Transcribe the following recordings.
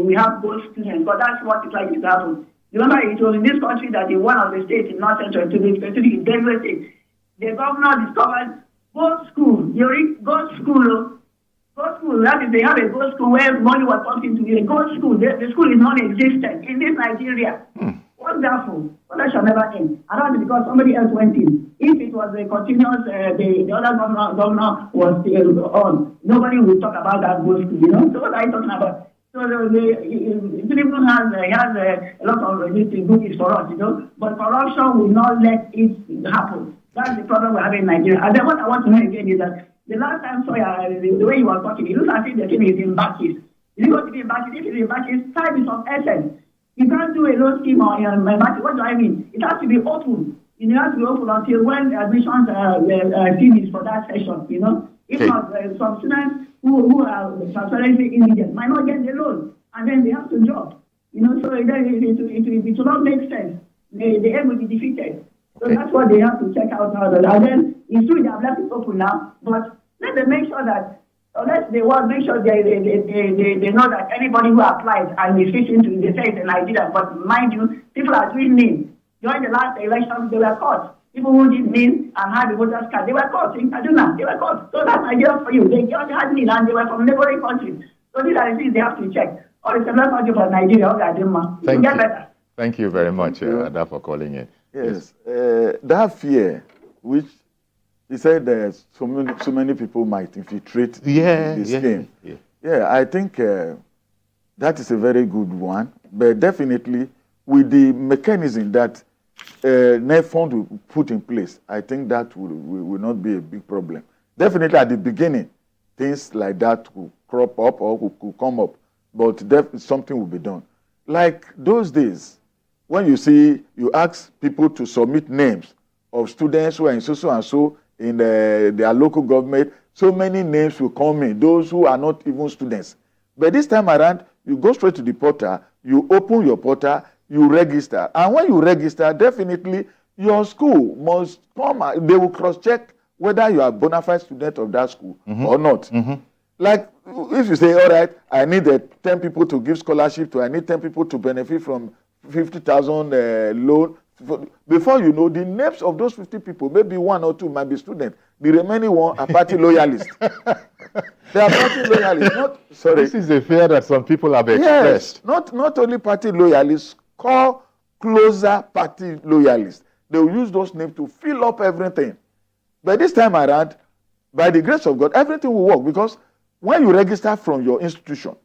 we have both students, but that's what is likely to happen. Remember, it was in this country that in one of the states in North Central, specifically in Benue State, the governor discovered both schools. Go school. That is, they have a go school where money was pumped into it. A go school. The school is non-existent in this Nigeria. Wonderful. But that shall never end. And that's because somebody else went in. If it was a continuous, the other governor was still on, nobody would talk about that go school. So what are you talking about? So Tinubu has a lot of good for us, but corruption will not let it happen. That's the problem we're having in Nigeria. And then what I want to know again is that the last time the way you were talking, it looks as if the thing is in batches. If you go to the batches, if it's in batches, time is of essence. You can't do a loan scheme or batches. What do I mean? It has to be open. It has to be open until when admissions are finished for that session, If not, some students who are transparently indigent might not get the loan, and then they have to drop. So it will not make sense. The aim will be defeated. So that's what they have to check out now. And then it's true they have left it open now, but let them make sure that, unless they want, make sure they know that anybody who applies and is fitting to the state in Nigeria, but mind you, people are doing mean. During the last election, they were caught. People who did mean and had the voters card, they were caught in Kaduna. They were caught. So that's Nigeria for you. They just had mean and they were from neighboring countries. So these are the things they have to check. Or it's another country for Nigeria. Thank you very much, Ada, for calling in. Yes. That fear, which he said so many people might infiltrate the scheme. Yeah, I think that is a very good one. But definitely, with the mechanism that NEF fund will put in place, I think that will not be a big problem. Definitely at the beginning, things like that will crop up or will come up, but something will be done. Like those days, when you ask people to submit names of students who are in so and so in their local government, so many names will come in, those who are not even students. But this time around, you go straight to the portal, you open your portal, you register. And when you register, definitely your school must come, they will cross-check whether you are a bona fide student of that school or not. Like, if you say, all right, I need 10 people to give scholarship to, I need 10 people to benefit from 50,000 loan. Before you know, the names of those 50 people, maybe one or two might be students. The remaining one are party loyalists. They are party loyalists. This is a fear that some people have expressed. Yes, not only party loyalists, call closer party loyalists. They will use those names to fill up everything. But this time around, by the grace of God, everything will work, because when you register from your institution,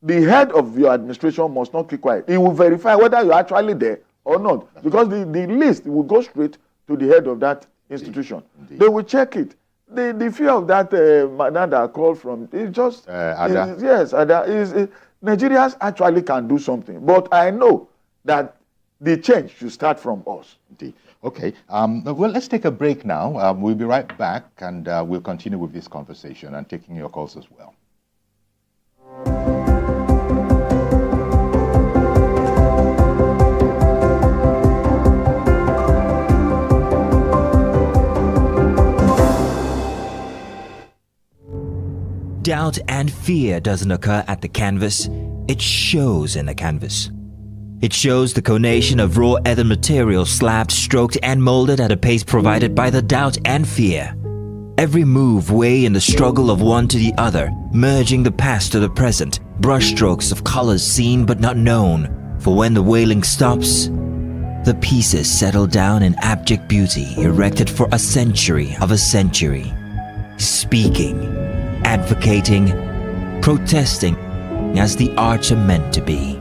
the head of your administration must not keep quiet. He will verify whether you're actually there or not, because the list will go straight to the head of that institution. Indeed. They will check it. The fear of that madam that called from, it's just, Ada. Nigerians actually can do something. But I know that the change should start from us. Indeed. Okay. Well, let's take a break now. We'll be right back, and we'll continue with this conversation and taking your calls as well. Doubt and fear doesn't occur at the canvas, it shows in the canvas. It shows the conation of raw earthen material slabbed, stroked and molded at a pace provided by the doubt and fear. Every move way in the struggle of one to the other, merging the past to the present, brushstrokes of colors seen but not known. For when the wailing stops, the pieces settle down in abject beauty erected for a century of a century. Speaking, advocating, protesting as the arts are meant to be.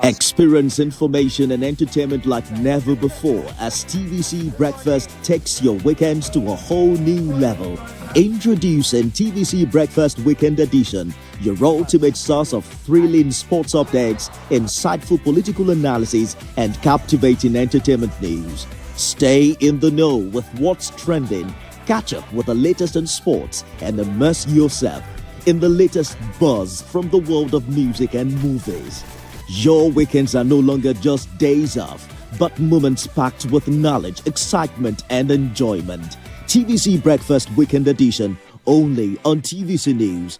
Experience information and entertainment like never before as TVC Breakfast takes your weekends to a whole new level. Introducing TVC Breakfast Weekend Edition, your ultimate source of thrilling sports updates, insightful political analysis, and captivating entertainment news. Stay in the know with what's trending, catch up with the latest in sports, and immerse yourself in the latest buzz from the world of music and movies. Your weekends are no longer just days off, but moments packed with knowledge, excitement, and enjoyment. TVC Breakfast Weekend Edition, only on TVC News.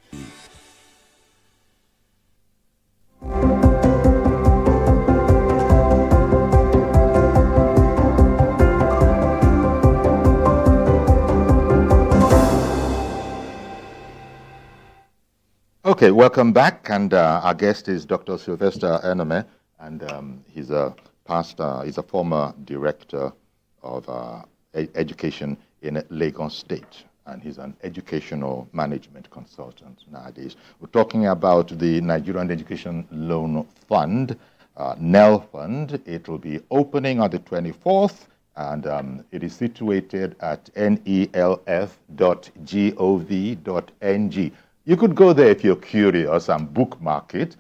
Okay, welcome back, and our guest is Dr. Sylvester Eneme, and he's a pastor, he's a former director of education in Lagos State, and he's an educational management consultant nowadays. We're talking about the Nigerian Education Loan Fund, NEL Fund. It will be opening on the 24th, and it is situated at nelf.gov.ng. You could go there if you're curious and bookmark it.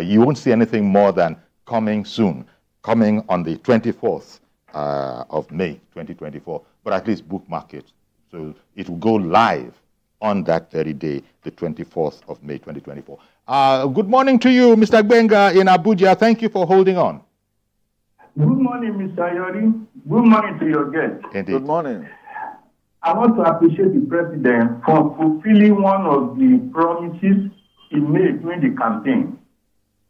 You won't see anything more than coming soon, coming on the 24th of May 2024, but at least bookmark it. So it will go live on that very day, the 24th of May 2024. Good morning to you, Mr. Gbenga in Abuja. Thank you for holding on. Good morning, Mr. Yori. Good morning to your guest. Indeed. Good morning. I want to appreciate the president for fulfilling one of the promises he made during the campaign.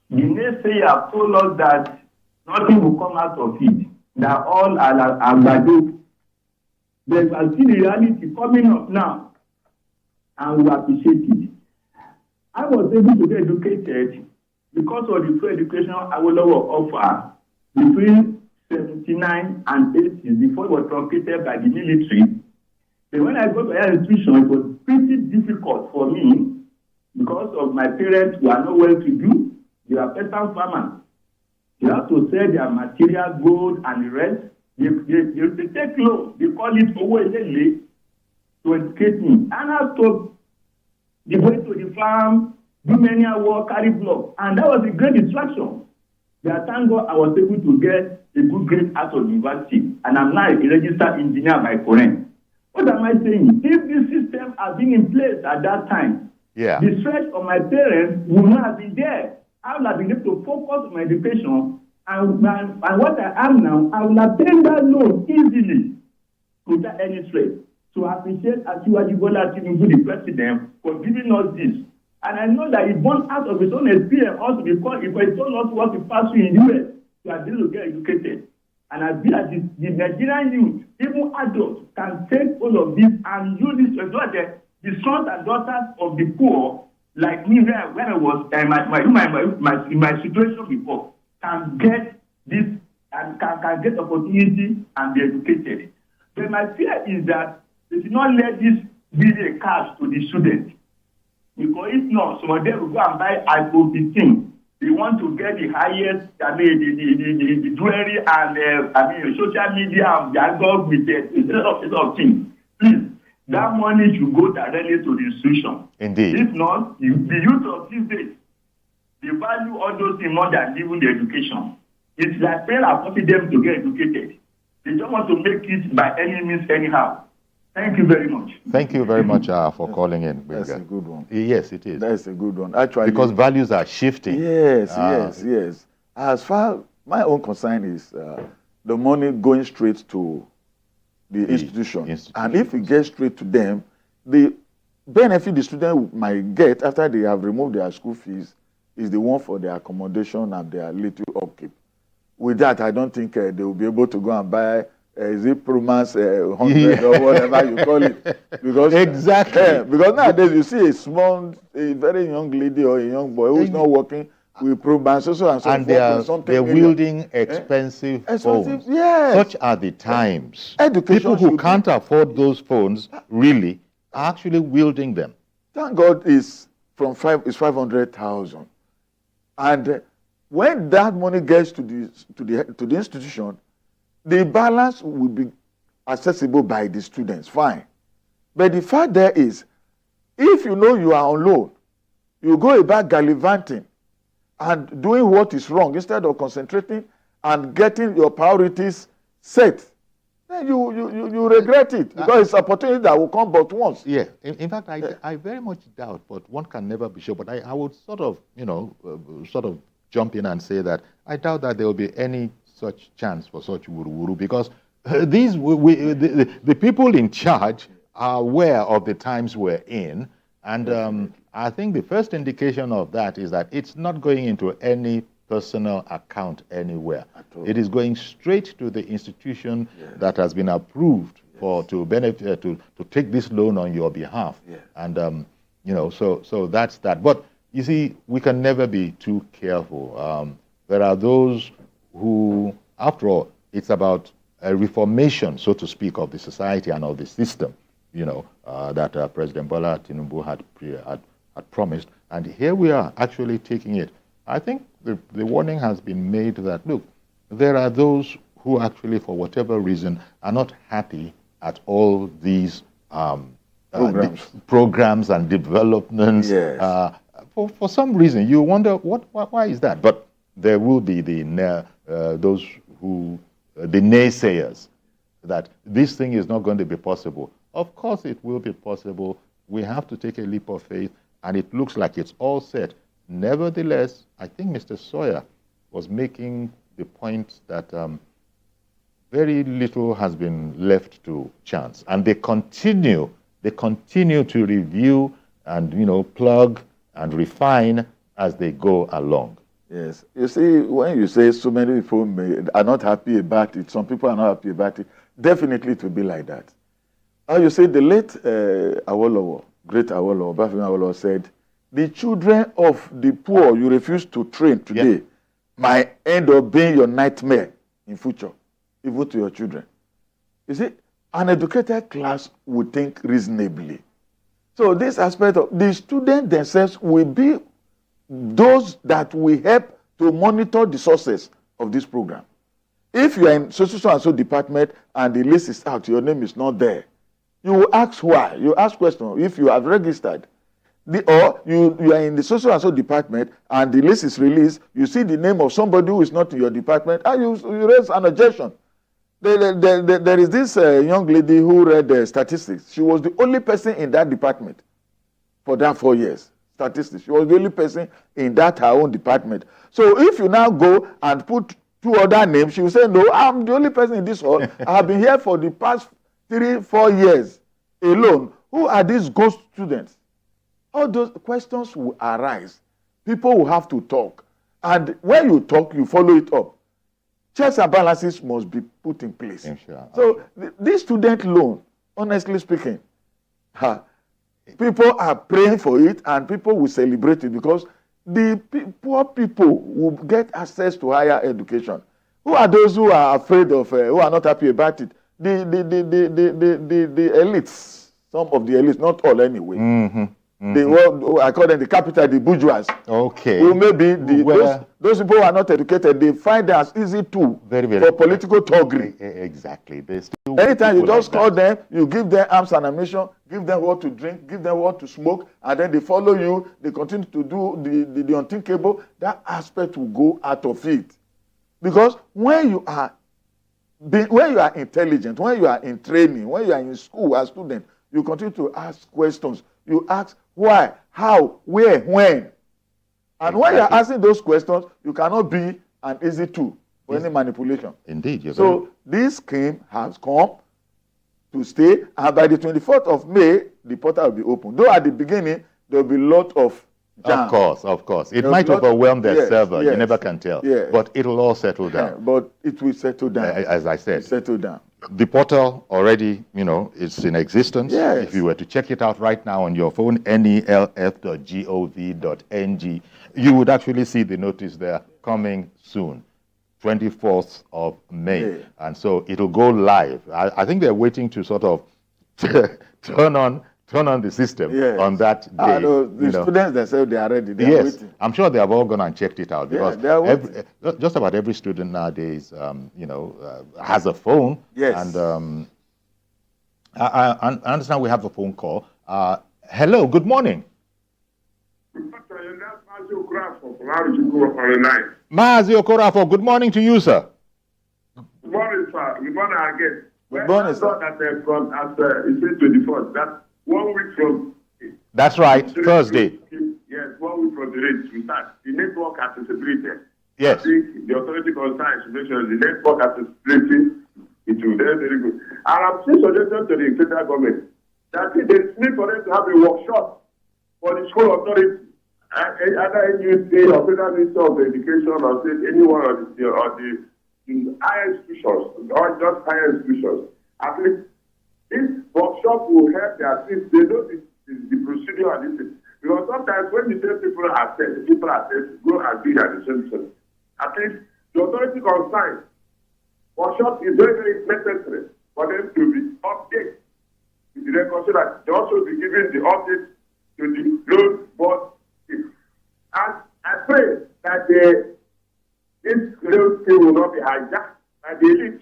The naysayer told us that nothing will come out of it, that all are bad. There's still a reality coming up now, and we appreciate it. I was able to get educated because of the free education Awolowo offer between 79 and 80 before it was truncated by the military. But when I got to higher institution, it was pretty difficult for me because of my parents who are not well to do. They are peasant farmers. They have to sell their material, gold, and the rest. They take loans. They call it Owo Elele to educate me. And I have to go to the farm, do many work, carry blocks. And that was a great distraction. But thank God I was able to get a good grade out of university. And I'm now a registered engineer by Koren. What am I saying? If this system had been in place at that time, the stress of my parents would not have been there. I would have been able to focus on my education, and what I am now, I will attain that loan easily without any stress. So I appreciate Asiwaju Bola Tinubu, the president, for giving us this. And I know that he born out of his own experience also because he told us what he passed through in the US to be able to get educated. And I feel that the Nigerian youth, even adults, can take all of this and use this to ensure that the sons and daughters of the poor, like me, when I was in my situation before, can get this and can get opportunity and be educated. But my fear is that they should not let this be a cash to the students. Because if not, some of them will go and buy iPhone 15. They want to get the highest, the jewelry and social media and dialogue with a lot of things. Please, that money should go directly to the institution. Indeed. If not, the youth of these days, they value all those things more than even the education. It's like parents are forcing them to get educated. They don't want to make it by any means anyhow. Thank you very much. Thank you very much for calling in. That's a good one. Yes, it is. That's a good one. Actually, because values are shifting. Yes. As far my own concern is the money going straight to the institution. And if it gets straight to them, the benefit the student might get after they have removed their school fees is the one for their accommodation and their little upkeep. With that, I don't think they will be able to go and buy is it Promas 100 or whatever you call it? Because exactly. Because nowadays you see a very young lady or a young boy who's not working with Promas and they're wielding expensive phones. Yes. Such are the times. Education People who can't afford those phones really are actually wielding them. Thank God is 500,000, and when that money gets to the institution, the balance will be accessible by the students, fine. But the fact there is, if you know you are on loan, you go about gallivanting and doing what is wrong instead of concentrating and getting your priorities set, then you regret it because it's an opportunity that will come but once. Yeah, in fact, I very much doubt, but one can never be sure. But I would sort of jump in and say that I doubt that there will be any such chance for such wuru-wuru because the people in charge are aware of the times we're in, and I think the first indication of that is that it's not going into any personal account anywhere. It is going straight to the institution that has been approved to benefit to take this loan on your behalf. And so that's that. But you see, we can never be too careful. There are those who, after all, it's about a reformation, so to speak, of the society and of the system, that President Bola Tinubu had promised. And here we are actually taking it. I think the warning has been made that, look, there are those who actually, for whatever reason, are not happy at all these programs and developments. For some reason, you wonder, why is that? But there will be the naysayers, that this thing is not going to be possible. Of course it will be possible. We have to take a leap of faith, and it looks like it's all set. Nevertheless, I think Mr. Sawyer was making the point that very little has been left to chance, and they continue to review and plug and refine as they go along. Yes, you see, when you say so many people are not happy about it, some people are not happy about it, definitely it will be like that. You say the late Awolowo, great Awolowo, Bafemi Awolowo said, the children of the poor you refuse to train today might end up being your nightmare in future, even to your children. You see, an educated class would think reasonably. So this aspect of the students themselves will be those that will help to monitor the sources of this program. If you are in so and so department and the list is out, your name is not there, you will ask why. You ask questions. If you have registered, or you are in the so and so department and the list is released, you see the name of somebody who is not in your department, and you raise an objection. There is this young lady who read statistics. She was the only person in that department for that 4 years. Statistics. She was the only person in that her own department. So if you now go and put 2 other names, she will say, no, I'm the only person in this hall. I have been here for the past 3-4 years alone. Who are these ghost students? All those questions will arise. People will have to talk. And when you talk, you follow it up. Checks and balances must be put in place. Sure. So this student loan, honestly speaking, people are praying for it and people will celebrate it because the poor people will get access to higher education. Who are those who are afraid of, who are not happy about it? The elites, some of the elites, not all anyway. I call them the capital, the bourgeois. Okay. Who maybe those people who are not educated, they find it as easy too for political thuggery. Exactly. Anytime you just call them, you give them arms and ammunition, give them what to drink, give them what to smoke, and then they follow you, they continue to do the unthinkable. That aspect will go out of it. Because when you are intelligent, when you are in training, when you are in school as a student, you continue to ask questions. You ask why, how, where, when. And when you are asking those questions, you cannot be an easy tool for any manipulation. Indeed. So this scheme has come to stay, and by the 24th of May, the portal will be open. Though at the beginning, there will be a lot of jam. Of course. It might overwhelm their server. You never can tell. But it will all settle down. But it will settle down. As I said. Settle down. The portal already, is in existence. Yes. If you were to check it out right now on your phone, nelf.gov.ng, you would actually see the notice there coming soon, 24th of May. And so it'll go live. I think they're waiting to sort of turn on the system on that day. The students themselves, they are ready. They are waiting. I'm sure they have all gone and checked it out because just about every student nowadays, has a phone. Yes. And I understand we have a phone call. Hello, good morning. Maazi Okorafo, good morning to you, sir. Good morning, sir. Good morning again. Good morning, sir. That from as it says 24th. That 1 week from. That's right, Thursday. Yes, 1 week from the date we start. The network accessibility. Yes. I think the authority concerned should make sure the network accessibility is it will be very, very good. And I'm still suggesting to the federal government that there is need for them to have a workshop for the school authority, either NUC or Federal Minister of Education or state, anyone of the higher institutions, or just higher institutions. At least this workshop will help them, at least they know the procedure and this. Because sometimes when you say people are said, go and do at the same time. At least the authority concerned, workshop is very, very necessary for them to be updated with the record so that they also be giving the update to the loan board. And I pray that this loan scheme will not be hijacked by the elite.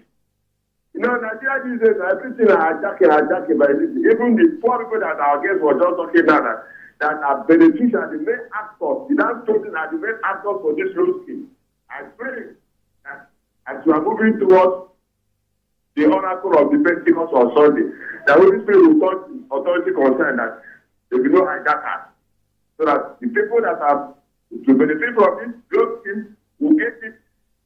You know, Nigeria these days, everything is hijacking by elite. Even the poor people that our guests were just talking about that are beneficiaries, the main actors, the dance students are the main actors for this loan scheme. I pray that as we are moving towards the oracle of the Pentecost on Sunday, the Holy Spirit will touch the authority concerned that there will be no hijackers. So that the people that are to benefit from this loan scheme will get it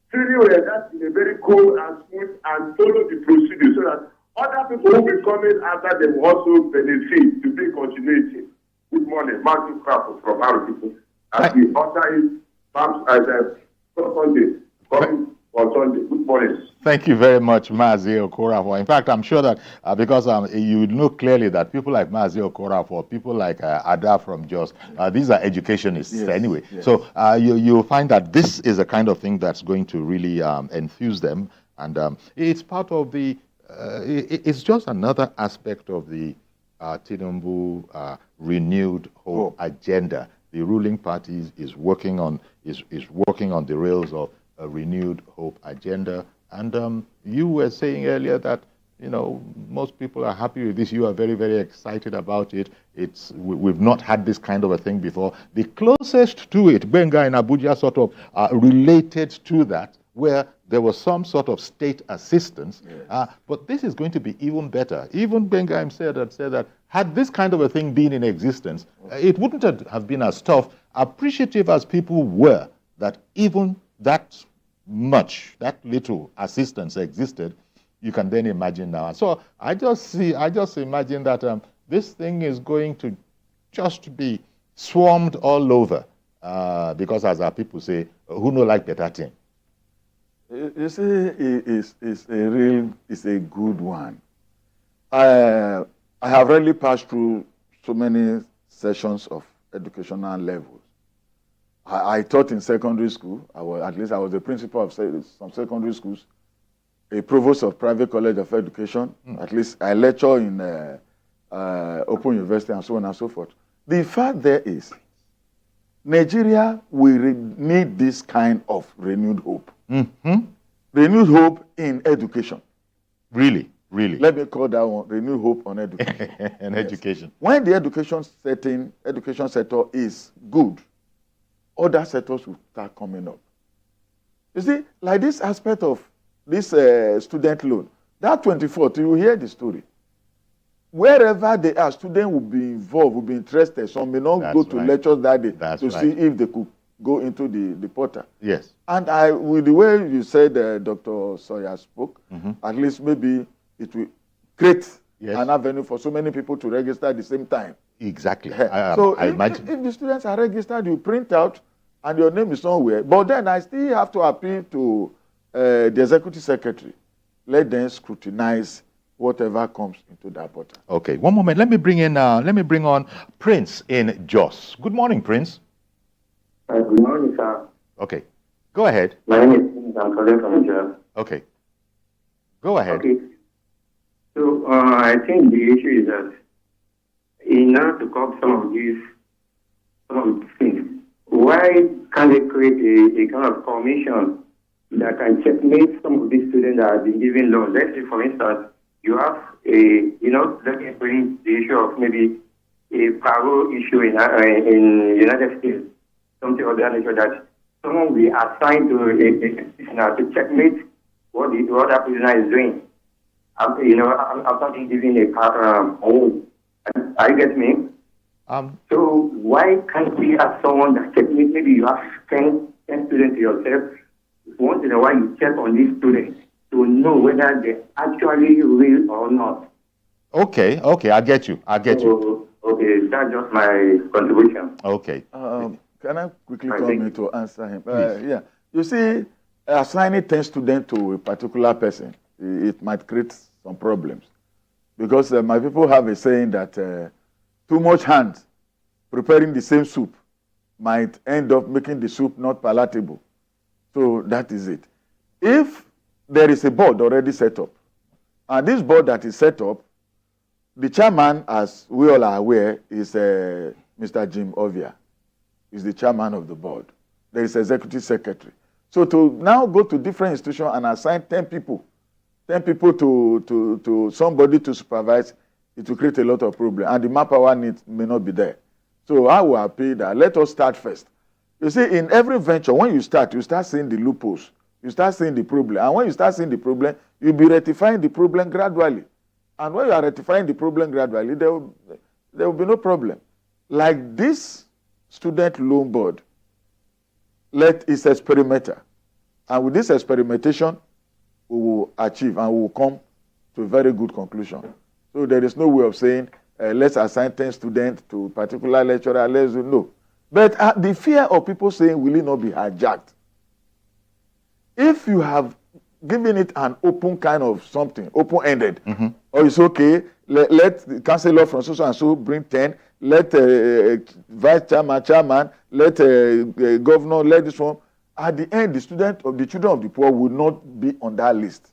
freely where that in a very cool and smooth and follow the procedure so that other people who will be coming after them also benefit to bring continuity. Good morning, Martin Crawford from our people. As we utter it, perhaps as a Sunday, coming on Sunday. Good morning. Thank you very much, Mazi Okorafor. In fact, I'm sure that because you know clearly that people like Mazi Okorafor, people like Ada from Jos, these are educationists anyway. Yes. So you'll find that this is a kind of thing that's going to really enthuse them. And it's part of the, it's just another aspect of the Tinubu renewed hope agenda. The ruling party is working on the rails of a renewed hope agenda. And you were saying earlier that, you know, most people are happy with this. You are very, very excited about it. We've not had this kind of a thing before. The closest to it, Benga in Abuja sort of related to that, where there was some sort of state assistance. Yes. But this is going to be even better. Even Benga himself had said that had this kind of a thing been in existence, it wouldn't have been as tough, appreciative as people were, that even that little assistance existed. You can then imagine now. So I just imagine that this thing is going to just be swarmed all over because, as our people say, who no like better thing. You see, it's a good one. I have really passed through so many sessions of educational levels. I taught in secondary school. I was the principal of some secondary schools, a provost of private college of education. At least I lecture in Open University and so on and so forth. The fact there is, Nigeria will need this kind of renewed hope. Mm-hmm. Renewed hope in education. Really? Let me call that one renewed hope on education. Education. When the education sector is good, other sectors will start coming up. You see, like this aspect of this student loan, that 24th, you will hear the story. Wherever they are, students will be involved, will be interested. Some may not go to lectures that day to see if they could go into the portal. Yes. And with the way you said Dr. Sawyer spoke, at least maybe it will create an avenue for so many people to register at the same time. Exactly. So if the students are registered, you print out and your name is somewhere. But then I still have to appeal to the executive secretary. Let them scrutinize whatever comes into that portal. Okay, one moment. Let me bring on Prince in Jos. Good morning, Prince. Good morning, sir. Okay, go ahead. My name is Prince. I'm calling from Jos. Okay, go ahead. Okay. So I think the issue is that in order to cover some of these things, why can't they create a kind of commission that can checkmate some of these students that have been given loans? Let's say, for instance, you have let me bring the issue of maybe a parole issue in United States, something of that nature, that someone will be assigned to a prisoner to checkmate what that prisoner is doing. I'm not giving a home. Are you get me? So why can't we have someone that maybe you have 10 students yourself, once in a while you check on these students to know whether they're actually real or not. Okay, I get you. Okay, that's just my contribution. Okay. Can I quickly come in to answer him? Please. You see, assigning 10 students to a particular person, it might create some problems. Because my people have a saying that too much hands preparing the same soup might end up making the soup not palatable. So that is it. If there is a board already set up, and this board that is set up, the chairman, as we all are aware, is Mr. Jim Ovia. He's the chairman of the board. There is executive secretary. So to now go to different institutions and assign 10 people to somebody to supervise, it will create a lot of problem, and the manpower needs may not be there. So I will appeal that let us start first. You see, in every venture, when you start seeing the loopholes, you start seeing the problem, and when you start seeing the problem, you'll be rectifying the problem gradually. And when you are rectifying the problem gradually, there will be no problem. Like this student loan board, it's experimental, and with this experimentation, we will achieve and we will come to a very good conclusion. So there is no way of saying, let's assign 10 students to a particular lecturer, let's do no. But the fear of people saying, will it not be hijacked? If you have given it an open kind of something, open-ended, or it's okay, let the councillor from so and so bring 10, let vice chairman, let governor, let this one. At the end, the children of the poor will not be on that list.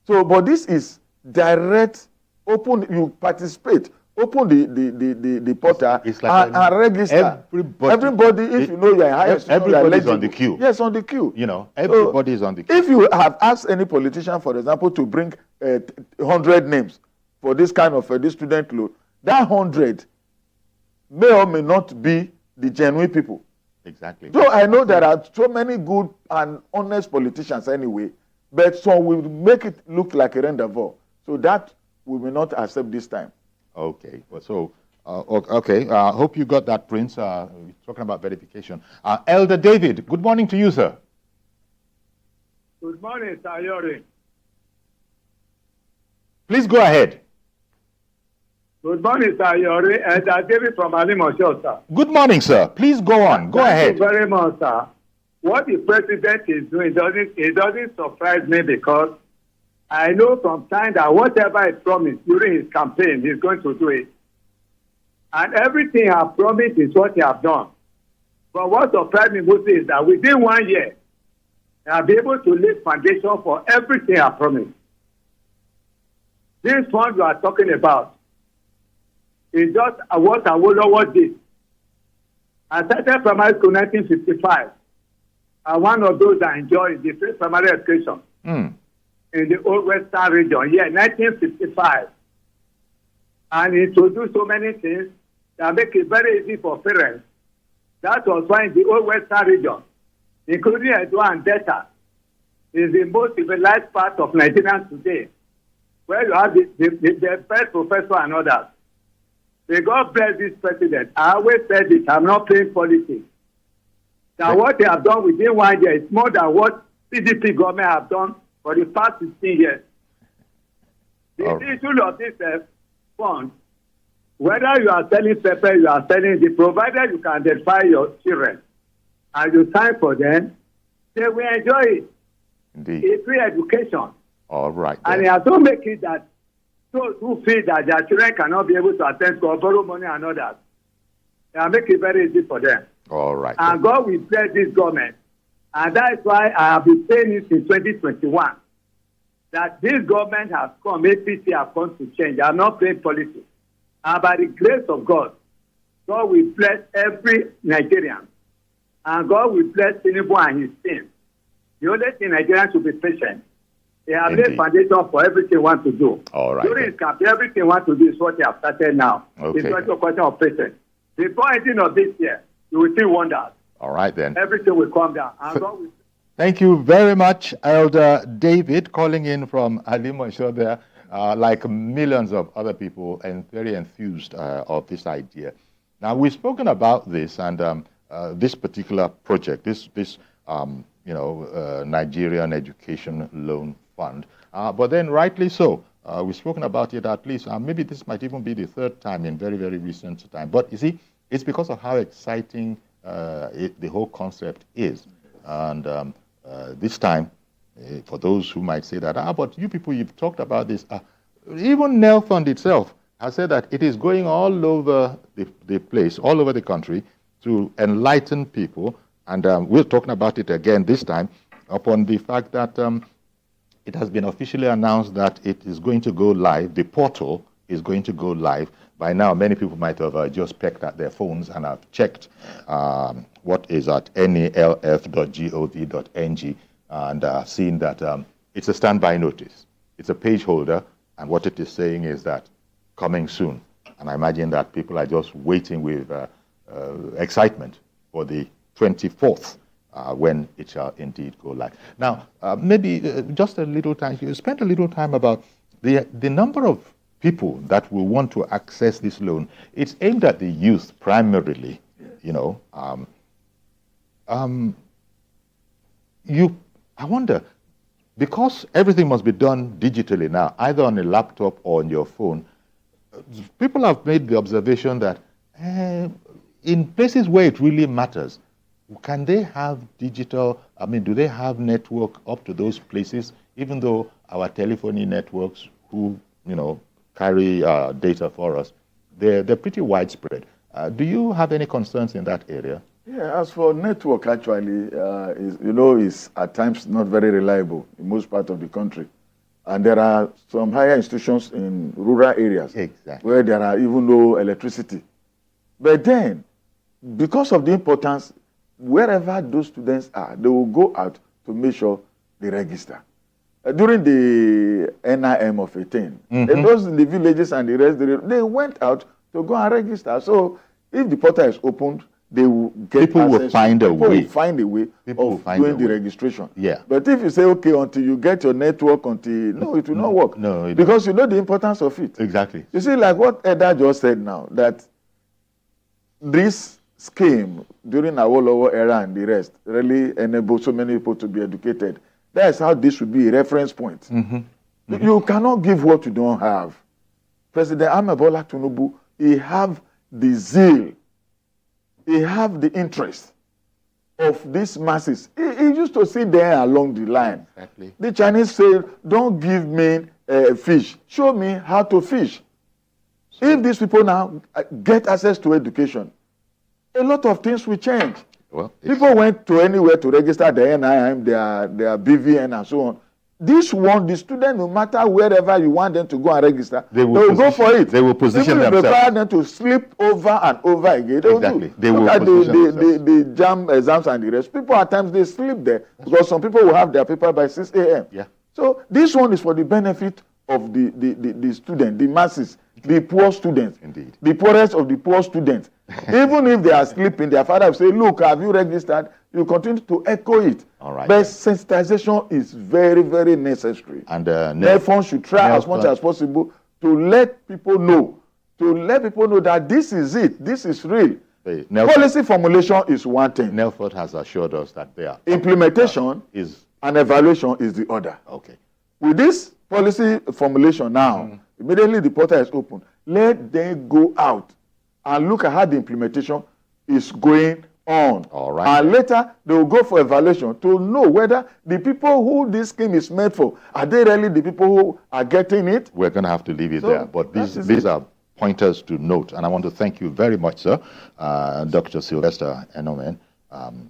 So, but this is direct, open, you participate, open the portal and register. Everybody, if you know you are highest, everybody is on the queue. Yes, on the queue. You know, everybody is on the queue. If you have asked any politician, for example, to bring 100 names for this kind of this student loan, that 100 may or may not be the genuine people. Exactly. So I know there are so many good and honest politicians anyway, but some will make it look like a rendezvous. So that we will not accept this time. Okay. So, okay. Hope you got that, Prince. We're talking about verification. Elder David, good morning to you, sir. Good morning, Sir Yori. Please go ahead. Good morning, Sir Yori, and David from Alimosho, sir. Good morning, sir. Please go on. Go ahead. Thank you very much, sir. What the president is doing doesn't surprise me, because I know from time that whatever he promised during his campaign, he's going to do it. And everything he has promised is what he has done. But what surprised me most is that within 1 year, I'll be able to lay foundation for everything I promised. This fund you are talking about is just what Awolowo did. I started primary school in 1955. I'm one of those that enjoyed the free primary education in the Old Western region, 1955. And he introduced so many things that make it very easy for parents. That was why in the Old Western region, including Edo and Delta, is the most civilized part of Nigeria today, where you have the best professor and others. May God bless this president. I always said it, I'm not playing politics. That what they have done within 1 year is more than what PDP government have done for the past 16 years. The issue of this fund, whether you are selling pepper, you are selling the provider, you can identify your children and you sign for them, they will enjoy it. Indeed. It's free education. All right. And they have to make it that those who feel that their children cannot be able to attend school or borrow money and others, they will make it very easy for them. All right. And God will bless this government. And that is why I have been saying it in 2021, that this government has come, APC has come to change. I am not playing politics. And by the grace of God, God will bless every Nigerian. And God will bless Tinubu and his team. The only thing Nigerians should be patient. They have laid foundation for everything they want to do. All right. During his campaign, everything they want to do is what they have started now. Okay. It's not a question of patience. Before ending of this year, you will see wonders. All right, then. Everything will calm down. And God will... Thank you very much, Elder David, calling in from Alimosho there, like millions of other people, and very enthused of this idea. Now, we've spoken about this and this particular project, this Nigerian Education Loan Fund. But then rightly so, we've spoken about it at least, maybe this might even be the third time in very, very recent time. But you see, it's because of how exciting the whole concept is. And this time, for those who might say that, but you people, you've talked about this, even NELFund itself has said that it is going all over the place, all over the country, to enlighten people. And we're talking about it again this time upon the fact that it has been officially announced that it is going to go live. The portal is going to go live. By now, many people might have just pecked at their phones and have checked what is at nelf.gov.ng and seen that it's a standby notice. It's a page holder, and what it is saying is that coming soon. And I imagine that people are just waiting with excitement for the 24th when it shall indeed go live. Now, maybe just a little time, you spent a little time about the number of people that will want to access this loan. It's aimed at the youth primarily, I wonder, because everything must be done digitally now, either on a laptop or on your phone, people have made the observation that in places where it really matters, can they have digital, do they have network up to those places, even though our telephony networks who, carry data for us, they're pretty widespread. Do you have any concerns in that area? Yeah, as for network, actually, is at times not very reliable in most parts of the country. And there are some higher institutions in rural areas where there are even no electricity. But then, because of the importance, wherever those students are, they will go out to make sure they register. During the NIM of 18, those in the villages and the rest, they went out to go and register. So if the portal is opened, they will get people will find a way. Will find a way of doing the registration. Yeah. But if you say, okay, until you get your network, no, it will not work. No, because you know the importance of it. Exactly. You see, like what Eda just said now, that this scheme during Awolowo era and the rest really enabled so many people to be educated. That's how this should be a reference point. You cannot give what you don't have. President Ahmed Bola Tinubu, he have the zeal, he have the interest of these masses. He used to sit there along the line. Exactly. The Chinese say, don't give me fish, show me how to fish. So, if these people now get access to education, a lot of things will change. Well, people went to anywhere to register their NIM, their BVN and so on. This one, the student, no matter wherever you want them to go and register, they will go for it. They will position themselves. Require them to sleep over and over again. Exactly. They will position the JAM exams and the rest. People at times, they sleep there because some people will have their paper by 6 a.m. Yeah. So this one is for the benefit of the student, the masses, the poor students. Indeed. The poorest of the poor students. Even if they are sleeping, their father will say, look, have you registered? You continue to echo it. All right. But sensitization is very, very necessary. And NELFund should try as much as possible to let people know, that this is it, this is real. Policy formulation is one thing. NELFund has assured us that they are. Implementation and evaluation is the other. Okay. With this policy formulation now, immediately the portal is open. Let them go out and look at how the implementation is going on. All right. And later, they will go for evaluation to know whether the people who this scheme is meant for, are they really the people who are getting it? We're going to have to leave it there. But these are pointers to note. And I want to thank you very much, sir, Dr. Sylvester Enomen,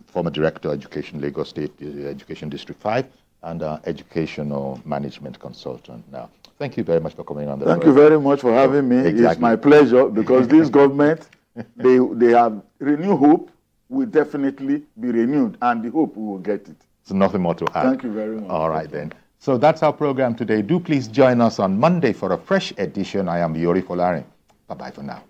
former Director, Education, Lagos State Education District 5, and Educational Management Consultant now. Thank you very much for coming on the program. Thank you very much for having me. Exactly. It's my pleasure because this government, they have renewed hope, will definitely be renewed, and the hope we will get it. So nothing more to add. Thank you very much. All right then. So that's our program today. Do please join us on Monday for a fresh edition. I am Yori Folari. Bye-bye for now.